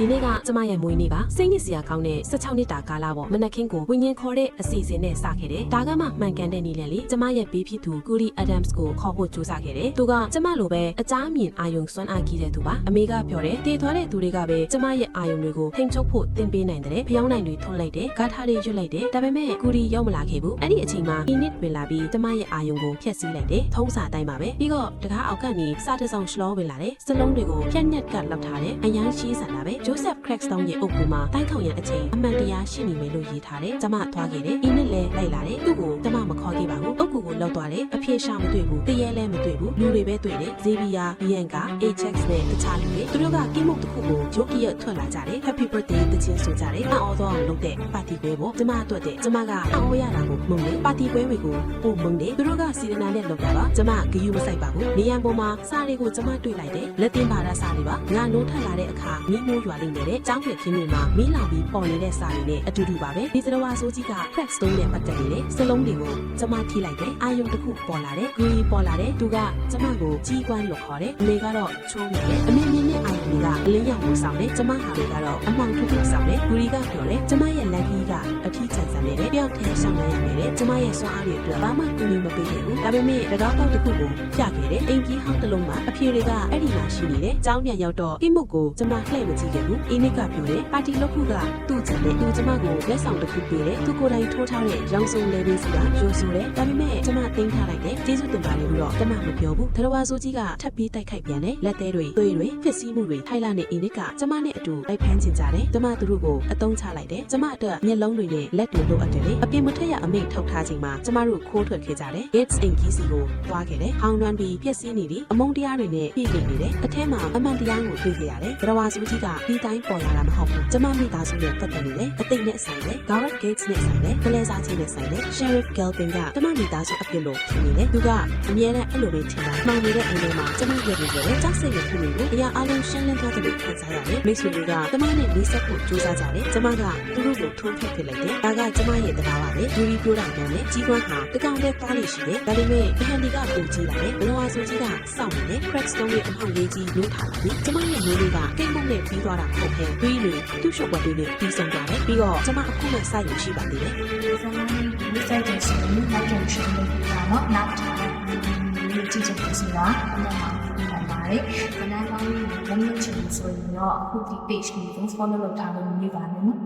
ဒီနေ့ကကျမရဲ့မွေးနေ့ပါစိတ်ညစ်စရာကောင်းတဲ့16နှစ်တာကာလပေါ့မနက်ခင်းကိုဝင်းငင်းခေါ်တဲ့အစီအစဉ်နဲ့စခဲ့တယ်ဒါကမှမှန်ကန်တဲ့နည်းလမ်းလေကျမရဲ့ဘေးဖြစ်သူကူရီအဒမ်စ်ကိုခေါ်ဖို့ကြိုးစားခဲ့တယ်သူကကျမလိုပဲအကြားမြင်အာယုံစွမ်းအားကြီးတဲ့သူပါအမေကပြောတယ်တည်သွားတဲ့သူတွေကပဲကျမရဲ့အာယုံတွေကိုထိန်ချုပ်ဖို့သင်ပေးနိုင်တယ်ဖျောင်းနိုင်တွေထွန်းလိုက်တယ်ဂါထာတွေရွတ်လိုက်တယ်ဒါပေမဲ့ကူရီရောက်မလာခဲ့ဘူးအဲ့ဒီအချိန်မှာမိနစ်ဝင်လာပြီးကျမရဲ့အာယုံကိုဖျက်ဆီးလိုက်တယ်ထုံးစာတိုင်းပါပဲပြီးတော့တကားအောက်ကနေစာတစောင်ရှလောဝင်လာတယ်စလုံးတွေကိုဖြက်ညက်ကလောက်ထားတယ်အရန်ရှိစံတာပဲဂျိုးဆက်ခရက်စတောင်းရဲ့အုပ်ကူမှာတိုင်းခေါင်ရန်အချိန်အမှန်တရားရှိနေမယ်လို့ရေးထားတယ်ကျမသွားခဲ့တယ်အင်းနဲ့လည်းလိုက်လာတယ်သူ့ကိုကျမမခေါ်ခဲ့ပါဘူးအုပ်ကူကိုလောက်သွားတယ်အဖြေရှာမတွေ့ဘူးတရေလည်းမတွေ့ဘူးလူတွေပဲတွေ့တယ်ဇေဗီယာဘီယန်ကာအေချက်စ်နဲ့တခြားလူတွေသူတို့ကကိမုတ်တစ်ခုကိုဂျိုကီရထွက်လာကြတယ် Happy Birthday တခြင်းဆိုကြတယ်အော်တော့လုပ်တဲ့ပါတီပွဲပေါ့ကျမအတွက်တဲ့ကျမကအော်ရတာကိုမုံတယ်ပါတီပွဲတွေကိုပို့မုံတယ်သူတို့ကစီရနာနဲ့လုပ်တာပါကျမဂယူမဆိုင်ပါဘူးနေရန်ပေါ်မှာစားတွေကိုကျမတွေ့လိုက်တယ်လက်တင်ပါတာစားတွေပါငါနိုးထက်လာတဲ့အခါမီးမိုးရွာလိမ့်မယ်တဲ့ကျောင်းပြခင်းတွေမှာမီးလောင်ပြီးပေါ်နေတဲ့စားတွေနဲ့အတူတူပါပဲဒီစရဝါဆိုကြီးက Crack Stone နဲ့ပတ်သက်နေတဲ့စလုံးတွေကိုကျမထိလိုက်တယ်အာယုံတစ်ခုပေါ်လာတယ်ဂူရီပေါ်လာတယ်သူကကျမကိုကြီးကွမ်းလို့ခေါ်တယ်အမေကတော့ချိုးနေတယ်အမေမြင်တဲ့အာယုံတွေကအလင်းရောင်ကိုဆောင်တယ်ကျမဟာတွေကတော့အမောင်ထုထုဆောင်တယ်ဂူရီကပြောတယ်ကျမရဲ့လက်ကြီးကအထီးချန်ဆန်နေတယ်ပြောက်ထဲဆောင်နေရတယ်ကျမရဲ့စွမ်းအားတွေအတွက်ဘာမှကူညီမပေးခဲ့ဘူးဒါပေမဲ့တကားပေါက်တစ်ခုကိုပြခဲ့တယ်အိမ်ကြီးဟောင်းတစ်လုံးမှာအဖြေတွေကအဲ့ဒီမှာရှိနေတယ်ကျောင်းပြန်ရောက်တော့ကိမုတ်ကိုကျမလှည့်မကြည့်ခဲ့ဘူးအင်းနစ်ကပြောတယ်ပါတီလုပ်ခုကသူ့ချန်တဲ့သူကျမကိုလက်ဆောင်တစ်ခုပေးတယ်သူကိုယ်တိုင်ထိုးထားတဲ့ရောင်စုံလေးလေးစီကရိုးဆိုတယ်ဒါပေမဲ့ကျမသိမ်းထားလိုက်တယ်ကျေးဇူးတင်ပါတယ်လို့တော့ကျမမပြောဘူးသရဝါဆိုကြီးကထပ်ပြီးတိုက်ခိုက်ပြန်တယ်လက်သေးတွေသွေးတွေဖြစ်စည်းမှုတွေထိုင်လာနေအင်းနစ်ကကျမနဲ့အတူလိုက်ဖမ်းချင်ကြတယ်ကျမသူတို့ကိုအသုံးချလိုက်တယ်ကျမအတွက်မျက်လုံးတွေနဲ့လက်တွေလိုအပ်တယ်လေအပြင်မထက်ရအမိတ်ထုတ်ထားချိန်မှာကျမတို့ခိုးထွက်ခဲ့ကြတယ် Gates အင်ကြီးစီကိုသွားခဲ့တယ်ဟောင်းနှွမ်းပြီးဖြစ်စည်းနေပြီးအမုန်းတရားတွေနဲ့ပြည့်နေတယ်အထဲမှာအမှန်တရားကိုတွေ့ခဲ့ရတယ်သရဝါဆိုကြီးကဒီတိုင်းပေါ်လာတာမဟုတ်ဘူးကျမမိသားစုနဲ့ပတ်သက်နေတယ်အသိနဲ့ဆိုင်တယ် Garrett Gates နဲ့ဆိုင်တယ်ကလေးစားချင်းနဲ့ဆိုင်တယ် Sheriff Galpin ကကျမမိသားစုအပြစ်လို့ထင်နေတယ်သူကအမြဲတမ်းအဲ့လိုပဲထင်တာမှန်နေတဲ့အိမ်ထဲမှာကျမရဲ့နေတယ်ကြောက်စိတ်နဲ့ထင်နေလို့အရာအလုံးရှင်းလင်းသွားတဲ့ခံစားရတယ်မိတ်ဆွေတွေကကျမနဲ့နေဆက်ဖို့ကြိုးစားကြတယ်ကျမကသူတို့ကိုထုံးထွက်ပြလိုက်တယ်ဒါကကျမရဲ့တရားပါပဲယူရီပြောတာနဲ့ကြီးကွန်းဟာတကောင်ပဲသွားလို့ရှိတယ်ဒါပေမဲ့အဟန်ဒီကပုံကြီးလာတယ်ဘလောဝါဆိုကြီးကစောင့်နေတယ် Crack Stone ရဲ့အမောင်လေးကြီးလို့ထားတယ်ကျမရဲ့မျိုးလေးကကိတ်မုတ်နဲ့ပြီးသွားတာမဟုတ်ဘဲပြီးနေသူ့ရှုပ်ဝက်လေးနဲ့ပြီးဆုံးသွားတယ်ပြီးတော့ကျမအခုမှစိုက်ရရှိပါသေးတယ်ဇာတ်လမ်းလေးစိုက်တဲ့ဆိုရင်နောက်ကျရှင်းလို့ပြတာเนาะနောက်ထပ်ဒီကြည့်ချင်တယ်ဆိုတာအမှန်မှန်ပြန်ပါတယ်ခဏကောင်းလေးဘုံလို့ချင်ဆိုရင်တော့အခုဒီ page ကို follow လုပ်ထားလို့မြည်ပါမယ်နော်